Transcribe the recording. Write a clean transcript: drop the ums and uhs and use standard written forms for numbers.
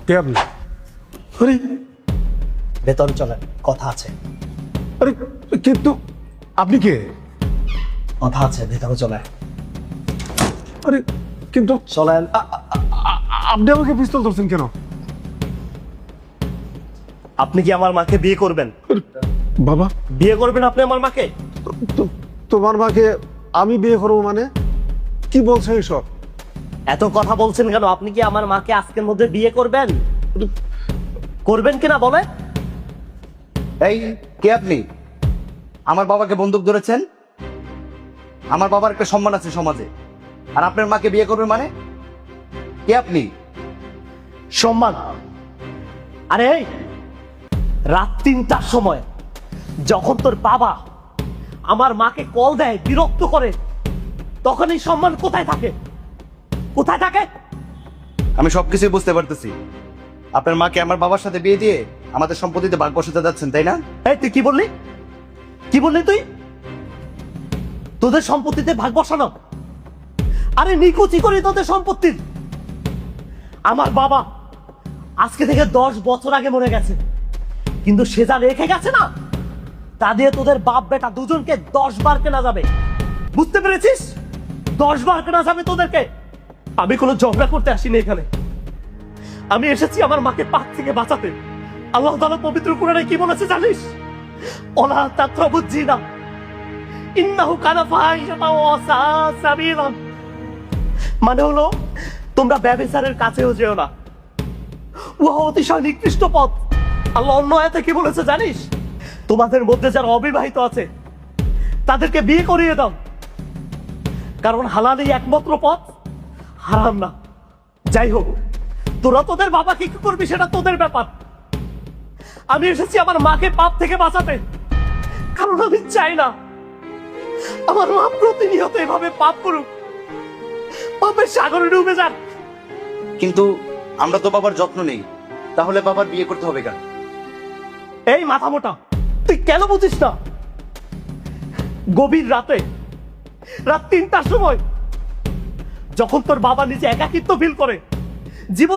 কে আপনি? আরে ভেতরে চলেন, কথা আছে। আরে কিন্তু আপনি কে? কথা আছে, ভেতরে চলে। আরে কিন্তু চলেন। আপনি আমাকে পিস্তল ধরছেন কেন? আপনি কি আমার মাকে বিয়ে করবেন? বাবা, বিয়ে করবেন আপনি আমার মাকে? তোমার মাকে আমি বিয়ে করবো মানে? কি বলছো এইসব? এত কথা বলছেন কেন? আপনি কি আমার মাকে আজকের মধ্যে বিয়ে করবেন? করবেন কিনা বলে? এই কে আপনি? আমার বাবাকে বন্দুক ধরেছেন? আমার বাবার একটা সম্মান আছে সমাজে, আর আপনার মাকে বিয়ে করবে মানে? কে আপনি? সম্মান? আরে রাত 3টার সময় যখন তোর বাবা আমার মাকে কল দেয়, বিরক্ত করে, তখন এই সম্মান কোথায় থাকে? কোথায় থাকে? আমি সবকিছুই বুঝতে পারতেছি। আপনার মাকে আমার বাবার সাথে বিয়ে দিয়ে আমাদের সম্পত্তিতে ভাগ বসাতে যাচ্ছেন, তাই না? এই তুই কি বললি? কি বললি তুই? তোদের সম্পত্তিতে ভাগ বসানো? আরে নিকুচি করি তোদের সম্পত্তির। আমার বাবা আজকে থেকে 10 বছর আগে মরে গেছে, কিন্তু সে যা রেখে গেছে না, তা দিয়ে তোদের বাপ বেটা দুজনকে 10 বার কেনা যাবে। বুঝতে পেরেছিস? 10 বার কেনা যাবে তোদেরকে। আমি কোনো ঝগড়া করতে আসিনি এখানে। আমি এসেছি আমার মাকে পাপ থেকে বাঁচাতে। আল্লাহ তাআলা পবিত্র কোরআনে কি বলেছে জানিস? ওলা তাকরাবুজ জিনা ইন্নাহু কানা ফাহিশাতান ওয়া সাআ সাবিলা। মানে হলো তোমরা ব্যভিচারের কাছেও যেও না, উহা অতিশয় নিকৃষ্ট পথ। আল্লাহ অন্য আয়াতে কি বলেছে জানিস? তোমাদের মধ্যে যারা অবিবাহিত আছে তাদেরকে বিয়ে করিয়ে দাও, কারণ হালালই একমাত্র পথ, হারাম না। যাই হোক, তোরা তোদের বাবাকে কি করবি সেটা তোদের ব্যাপার। আমি এসেছি আমার মাকে পাপ থেকে বাঁচাতে, কারণ আমি চাই না আমার মা প্রতিনিয়ত এভাবে পাপ করুক, পাপের সাগরে ডুবে যাক। কিন্তু আমরা তো বাবার যত্ন নেই, তাহলে বাবার বিয়ে করতে হবে কেন? এই মাথা মোটা, তুই কেন বুঝিস না? গভীর রাতে, রাত 3টার সময়, যখন তোর বাবা নিজে একাকিত্ব ফিল করে, জীবন